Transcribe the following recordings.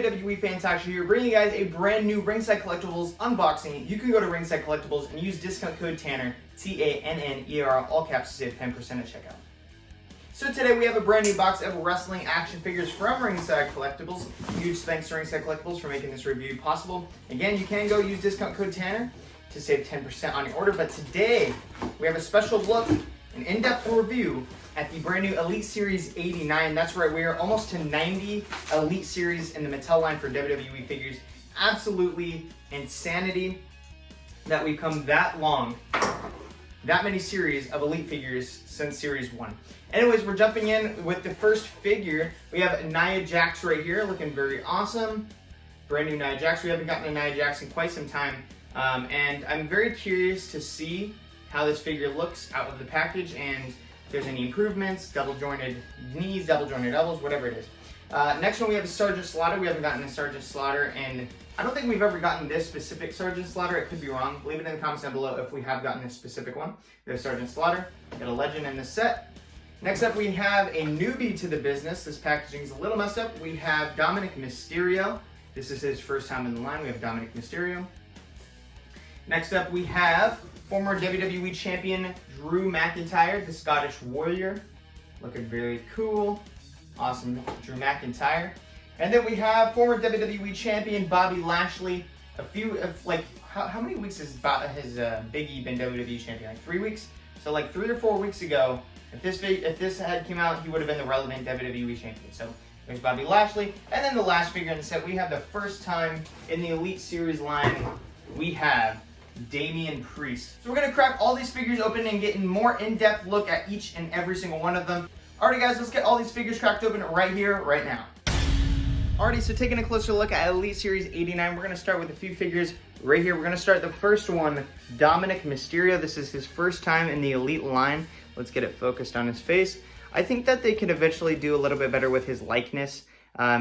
WWE Fantastic here, bringing you guys a brand new Ringside Collectibles unboxing. You can go to Ringside Collectibles and use discount code TANNER, TANNER, all caps to save 10% at checkout. So today we have a brand new box of wrestling action figures from Ringside Collectibles. Huge thanks to Ringside Collectibles for making this review possible. Again, you can go use discount code TANNER to save 10% on your order, but today we have a special look, an in-depth review at the brand new Elite Series 89. That's right, we are almost to 90 Elite Series in the Mattel line for WWE figures. Absolutely insanity that we've come that long, that many series of Elite figures since Series 1. Anyways, we're jumping in with the first figure. We have Nia Jax right here, looking very awesome. Brand new Nia Jax. We haven't gotten a Nia Jax in quite some time. And I'm very curious to see how this figure looks out of the package and if there's any improvements, double jointed knees, double jointed elbows, whatever it is. Next one we have Sergeant Slaughter. We haven't gotten a Sergeant Slaughter, and I don't think we've ever gotten this specific Sergeant Slaughter. It could be wrong. Leave it in the comments down below if we have gotten this specific one. There's Sergeant Slaughter. Got a legend in this set. Next up we have a newbie to the business. This packaging is a little messed up. We have Dominic Mysterio. This is his first time in the line. We have Dominic Mysterio. Next up we have former WWE Champion Drew McIntyre, the Scottish Warrior. Looking very cool. Awesome Drew McIntyre. And then we have former WWE Champion Bobby Lashley. How many weeks has Big E been WWE Champion? Like 3 weeks? So like 3 or 4 weeks ago, if this had came out, he would have been the relevant WWE Champion. So there's Bobby Lashley. And then the last figure in the set, we have the first time in the Elite Series line, we have Damian Priest. So we're going to crack all these figures open and get a more in-depth look at each and every single one of them. Alrighty guys, let's get all these figures cracked open right here, right now. Alrighty, so taking a closer look at Elite Series 89, we're going to start with a few figures right here. We're going to start the first one, Dominic Mysterio. This is his first time in the Elite line. Let's get it focused on his face. I think that they could eventually do a little bit better with his likeness.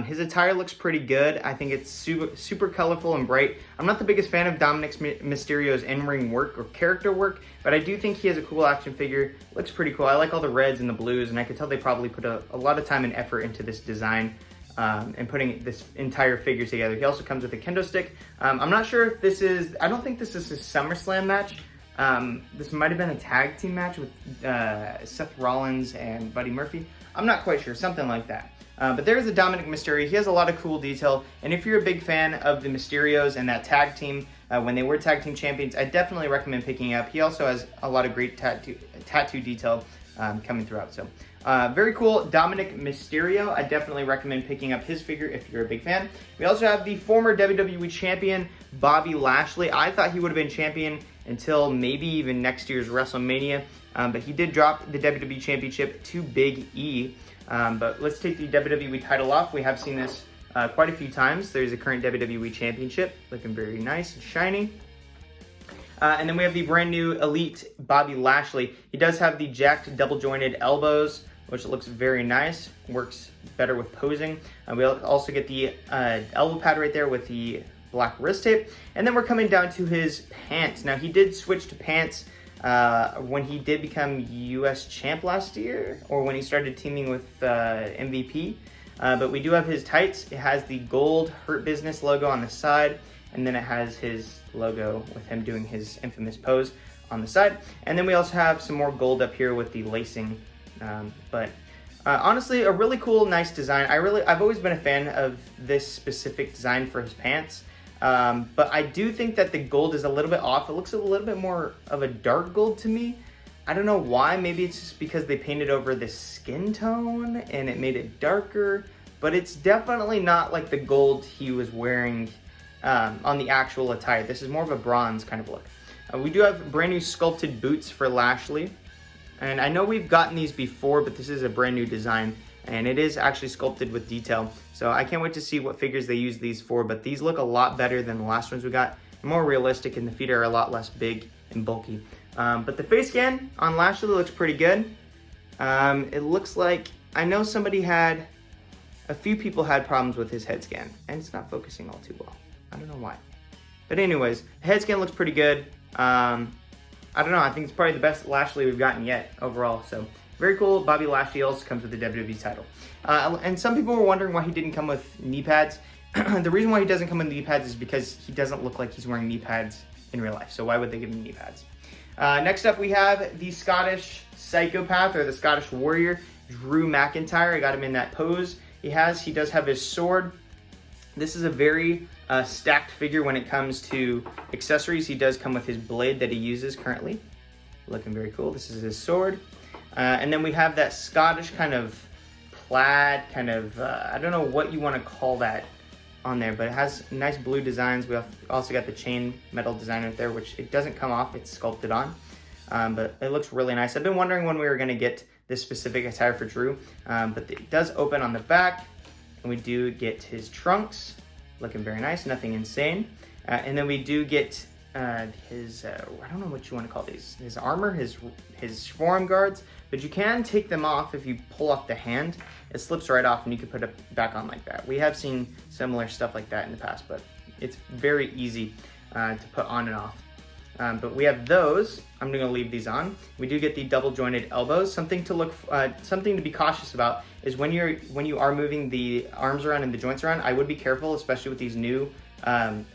His attire looks pretty good. I think it's super colorful and bright. I'm not the biggest fan of Dominic Mysterio's in-ring work or character work, but I do think he has a cool action figure. Looks pretty cool. I like all the reds and the blues, and I could tell they probably put a lot of time and effort into this design and putting this entire figure together. He also comes with a kendo stick. I'm not sure if this is, I don't think this is his SummerSlam match. This might have been a tag team match with Seth Rollins and Buddy Murphy. I'm not quite sure, something like that. But there is a Dominic Mysterio. He has a lot of cool detail, and if you're a big fan of the Mysterios and that tag team, when they were tag team champions, I definitely recommend picking up. He also has a lot of great tattoo detail coming throughout. So very cool Dominic Mysterio. I definitely recommend picking up his figure if you're a big fan. We also have the former WWE Champion Bobby Lashley. I thought he would have been champion until maybe even next year's WrestleMania, but he did drop the WWE Championship to Big E. But let's take the WWE title off. We have seen this quite a few times. There's a current WWE Championship, looking very nice and shiny. And then we have the brand new Elite Bobby Lashley. He does have the jacked double jointed elbows, which looks very nice. Works better with posing. We also get the elbow pad right there with the black wrist tape. And then we're coming down to his pants. Now he did switch to pants when he did become US champ last year, or when he started teaming with MVP. But we do have his tights. It has the gold Hurt Business logo on the side, and then it has his logo with him doing his infamous pose on the side. And then we also have some more gold up here with the lacing. Honestly, a really cool, nice design. I've always been a fan of this specific design for his pants. But I do think that the gold is a little bit off. It looks a little bit more of a dark gold to me. I don't know why. Maybe it's just because they painted over the skin tone and it made it darker. But it's definitely not like the gold he was wearing on the actual attire. This is more of a bronze kind of look. We do have brand new sculpted boots for Lashley. And I know we've gotten these before, but this is a brand new design. And it is actually sculpted with detail. So I can't wait to see what figures they use these for, but these look a lot better than the last ones we got. More realistic, and the feet are a lot less big and bulky. But the face scan on Lashley looks pretty good. It looks like, I know a few people had problems with his head scan, and it's not focusing all too well. I don't know why. But anyways, the head scan looks pretty good. I don't know, I think it's probably the best Lashley we've gotten yet overall, so very cool. Bobby Lashley also comes with the WWE title. And some people were wondering why he didn't come with knee pads. The reason why he doesn't come with knee pads is because he doesn't look like he's wearing knee pads in real life. So why would they give him knee pads? Next up, we have the Scottish Psychopath, or the Scottish Warrior, Drew McIntyre. I got him in that pose. He does have his sword. This is a very stacked figure when it comes to accessories. He does come with his blade that he uses currently. Looking very cool. This is his sword. And then we have that Scottish kind of plaid, kind of, I don't know what you want to call that on there, but it has nice blue designs. We also got the chain metal design right there, which it doesn't come off, it's sculpted on. But it looks really nice. I've been wondering when we were going to get this specific attire for Drew, but it does open on the back, and we do get his trunks, looking very nice, nothing insane. And then we do get his, I don't know what you want to call these, his armor, his forearm guards, but you can take them off if you pull off the hand. It slips right off and you can put it back on like that. We have seen similar stuff like that in the past, but it's very easy to put on and off. But we have those. I'm going to leave these on. We do get the double jointed elbows. Something to be cautious about is when you are moving the arms around and the joints around. I would be careful, especially with these new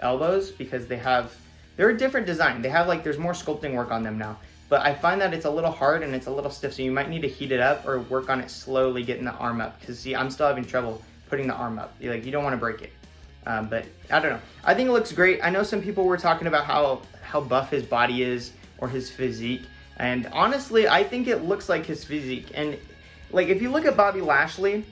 elbows, because they're a different design. There's more sculpting work on them now. But I find that it's a little hard and it's a little stiff, so you might need to heat it up or work on it slowly, getting the arm up. Because see, I'm still having trouble putting the arm up. You don't want to break it. But I don't know. I think it looks great. I know some people were talking about how buff his body is or his physique. And honestly, I think it looks like his physique. And like, if you look at Bobby Lashley,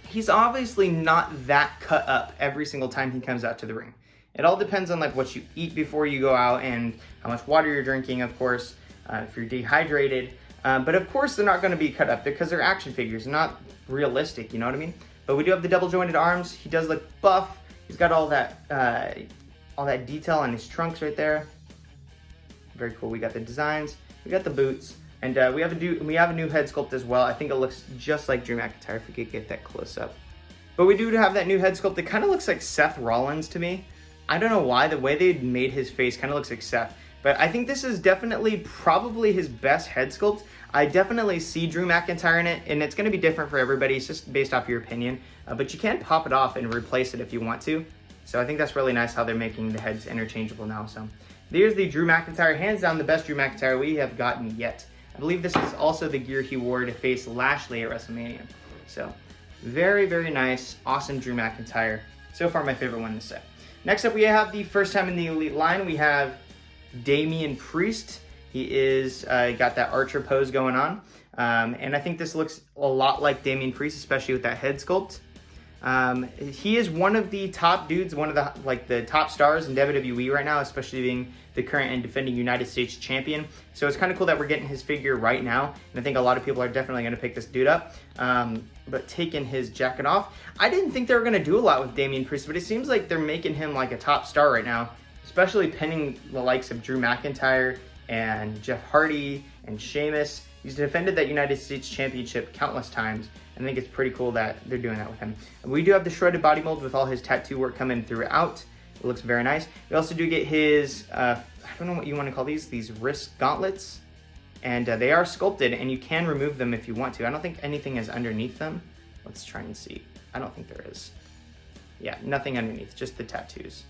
he's obviously not that cut up every single time he comes out to the ring. It all depends on like what you eat before you go out and how much water you're drinking, of course, if you're dehydrated. But of course, they're not going to be cut up because they're action figures, not realistic, you know what I mean? But we do have the double jointed arms. He does look buff. He's got all that detail on his trunks right there. Very cool. We got the designs. We got the boots, and we have a new head sculpt as well. I think it looks just like Drew McIntyre if we could get that close up. But we do have that new head sculpt. It kind of looks like Seth Rollins to me. I don't know why. The way they made his face kind of looks like Seth. But I think this is definitely probably his best head sculpt. I definitely see Drew McIntyre in it, and it's going to be different for everybody. It's just based off your opinion. But you can pop it off and replace it if you want to. So I think that's really nice how they're making the heads interchangeable now. So there's the Drew McIntyre. Hands down the best Drew McIntyre we have gotten yet. I believe this is also the gear he wore to face Lashley at WrestleMania. So very, very nice. Awesome Drew McIntyre. So far my favorite one this set. Next up, we have the first time in the Elite line. We have Damian Priest. He is got that Archer pose going on. And I think this looks a lot like Damian Priest, especially with that head sculpt. He is one of the top dudes, one of the top stars in WWE right now, especially being the current and defending United States champion. So it's kind of cool that we're getting his figure right now. And I think a lot of people are definitely going to pick this dude up. But taking his jacket off, I didn't think they were going to do a lot with Damian Priest, but it seems like they're making him like a top star right now, especially pinning the likes of Drew McIntyre and Jeff Hardy and Sheamus. He's defended that United States Championship countless times, and I think it's pretty cool that they're doing that with him. We do have the shredded body mold with all his tattoo work coming throughout. It looks very nice. We also do get his, I don't know what you want to call these wrist gauntlets. And they are sculpted, and you can remove them if you want to. I don't think anything is underneath them. Let's try and see. I don't think there is. Yeah, nothing underneath, just the tattoos.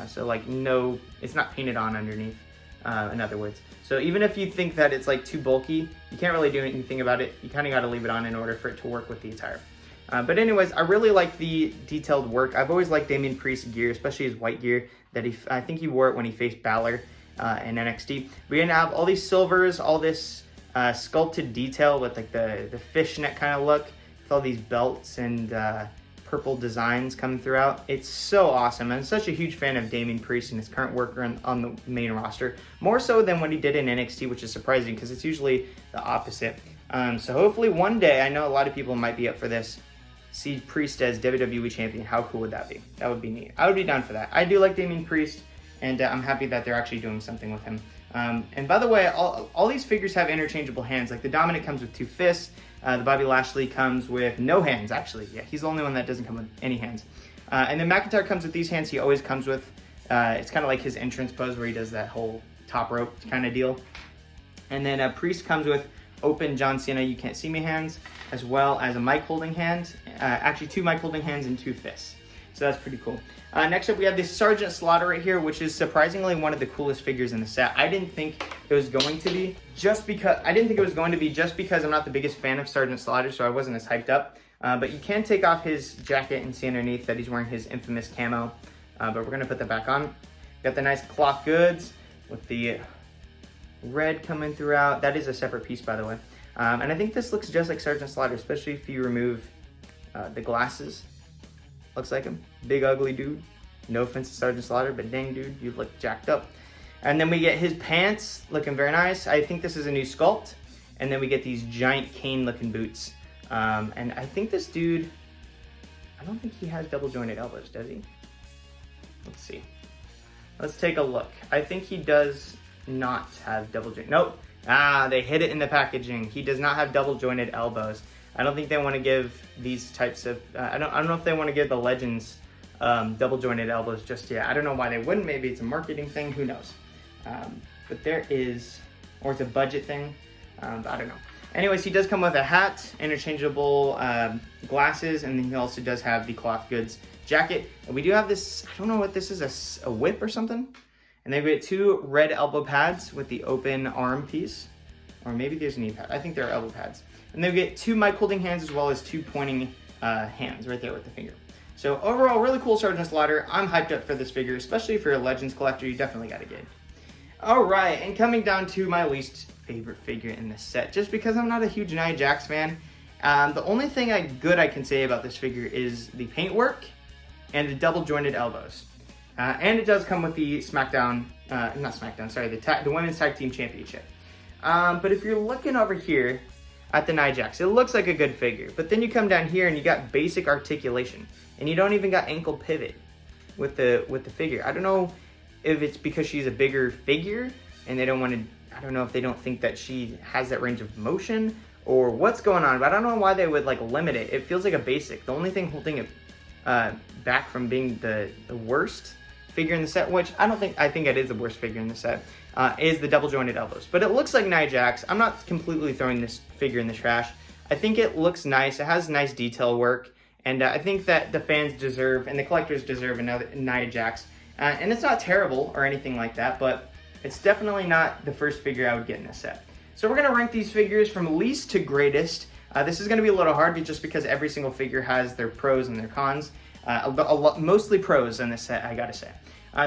So like no, it's not painted on underneath, in other words. So even if you think that it's like too bulky, you can't really do anything about it. You kind of got to leave it on in order for it to work with the attire. But anyways, I really like the detailed work. I've always liked Damian Priest's gear, especially his white gear that I think he wore it when he faced Balor in NXT. We're gonna have all these silvers, all this sculpted detail with like the fishnet kind of look, with all these belts and purple designs coming throughout. It's so awesome. I'm such a huge fan of Damian Priest and his current work on the main roster, more so than what he did in NXT, which is surprising because it's usually the opposite. So hopefully one day, I know a lot of people might be up for this, see Priest as WWE champion. How cool would that be? That would be neat. I would be down for that. I do like Damian Priest, and I'm happy that they're actually doing something with him. And by the way, all these figures have interchangeable hands. Like the Dominic comes with 2 fists. The Bobby Lashley comes with no hands, actually. Yeah, he's the only one that doesn't come with any hands. And then McIntyre comes with these hands he always comes with. It's kind of like his entrance pose where he does that whole top rope kind of deal. And then Priest comes with open John Cena you can't see me hands, as well as a mic holding hand. Actually 2 mic holding hands and 2 fists. So that's pretty cool. Next up, we have this Sergeant Slaughter right here, which is surprisingly one of the coolest figures in the set. I didn't think it was going to be just because I'm not the biggest fan of Sergeant Slaughter, so I wasn't as hyped up. But you can take off his jacket and see underneath that he's wearing his infamous camo. But we're gonna put that back on. Got the nice cloth goods with the red coming throughout. That is a separate piece, by the way. And I think this looks just like Sergeant Slaughter, especially if you remove the glasses. Looks like him. Big ugly dude. No offense to Sergeant Slaughter, but dang dude, you look jacked up. And then we get his pants looking very nice. I think this is a new sculpt. And then we get these giant cane looking boots. And I think this dude, I don't think he has double jointed elbows, does he? Let's see. Let's take a look. I think he does not have double jointed. Nope. They hid it in the packaging. He does not have double jointed elbows. I don't think they want to give these types of, I don't know if they want to give the Legends double jointed elbows just yet. I don't know why they wouldn't. Maybe it's a marketing thing, who knows. But there is, or it's a budget thing, I don't know. Anyways, he does come with a hat, interchangeable glasses, and then he also does have the cloth goods jacket. And we do have this, I don't know what this is, a whip or something? And then we get 2 red elbow pads with the open arm piece. Or maybe there's a knee pad. I think they're elbow pads. And then we get 2 mic holding hands as well as 2 pointing hands right there with the finger. So overall, really cool Sergeant Slaughter. I'm hyped up for this figure, especially if you're a Legends collector. You definitely got to get it. All right, and coming down to my least favorite figure in this set, just because I'm not a huge Nia Jax fan. The only thing good I can say about this figure is the paintwork and the double jointed elbows. And it does come with the SmackDown, the Women's Tag Team Championship. But if you're looking over here at the Nia Jax, it looks like a good figure. But then you come down here and you got basic articulation. And you don't even got ankle pivot with the figure. I don't know if it's because she's a bigger figure and they don't want to, I don't know if they don't think that she has that range of motion or what's going on, but I don't know why they would like limit it. It feels like a basic. The only thing holding it back from being the worst figure in the set, which I think it is the worst figure in the set, is the double jointed elbows. But it looks like Nia Jax. I'm not completely throwing this figure in the trash. I think it looks nice. It has nice detail work. And I think that the fans deserve, and the collectors deserve, another Nia Jax. And it's not terrible or anything like that, but it's definitely not the first figure I would get in this set. So we're going to rank these figures from least to greatest. This is going to be a little hard just because every single figure has their pros and their cons. Mostly pros in this set, I gotta say.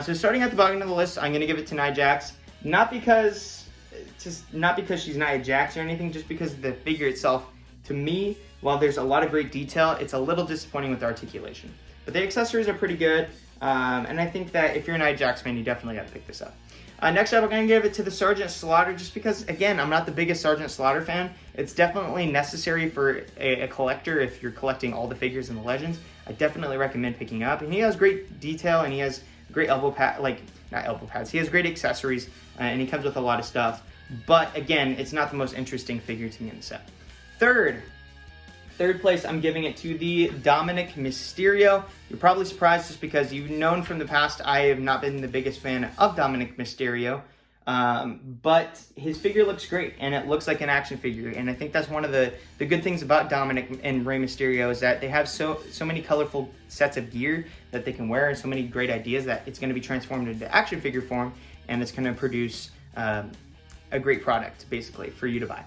So starting at the bottom of the list, I'm going to give it to Nia Jax. Not because she's Nia Jax or anything, just because the figure itself, to me, while there's a lot of great detail, it's a little disappointing with the articulation. But the accessories are pretty good, and I think that if you're a Nia Jax fan, you definitely got to pick this up. Next up, I'm going to give it to the Sergeant Slaughter, just because, again, I'm not the biggest Sergeant Slaughter fan. It's definitely necessary for a collector if you're collecting all the figures in the Legends. I definitely recommend picking up. And he has great detail, and he has great he has great accessories, and he comes with a lot of stuff. But, again, it's not the most interesting figure to me in the set. Third place, I'm giving it to the Dominic Mysterio. You're probably surprised just because you've known from the past I have not been the biggest fan of Dominic Mysterio. But his figure looks great, and it looks like an action figure. And I think that's one of the good things about Dominic and Rey Mysterio is that they have so many colorful sets of gear that they can wear and so many great ideas that it's going to be transformed into action figure form, and it's going to produce a great product, basically, for you to buy.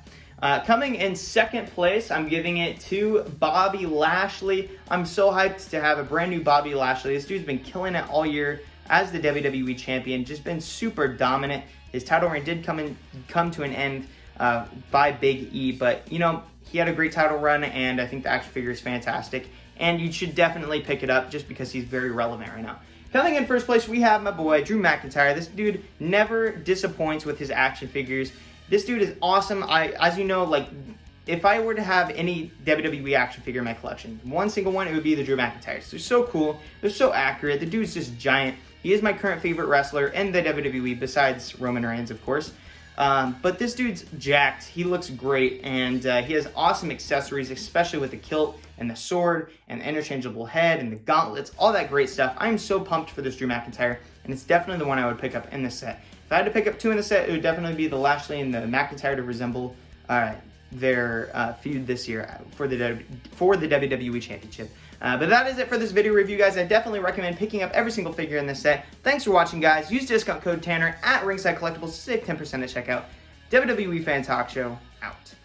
Coming in second place, I'm giving it to Bobby Lashley. I'm so hyped to have a brand new Bobby Lashley. This dude's been killing it all year as the WWE Champion, just been super dominant. His title reign did come to an end by Big E, but, you know, he had a great title run, and I think the action figure is fantastic, and you should definitely pick it up just because he's very relevant right now. Coming in first place, we have my boy, Drew McIntyre. This dude never disappoints with his action figures. This dude is awesome. As you know, like, if I were to have any WWE action figure in my collection, one single one, it would be the Drew McIntyres. They're so cool. They're so accurate. The dude's just giant. He is my current favorite wrestler in the WWE, besides Roman Reigns, of course. But this dude's jacked. He looks great, and he has awesome accessories, especially with the kilt and the sword and the interchangeable head and the gauntlets, all that great stuff. I'm so pumped for this Drew McIntyre, and it's definitely the one I would pick up in this set. If I had to pick up two in the set, it would definitely be the Lashley and the McIntyre to resemble their feud this year for the WWE Championship. But that is it for this video review, guys. I definitely recommend picking up every single figure in this set. Thanks for watching, guys. Use discount code Tanner at Ringside Collectibles to save 10% at checkout. WWE Fan Talk Show, out.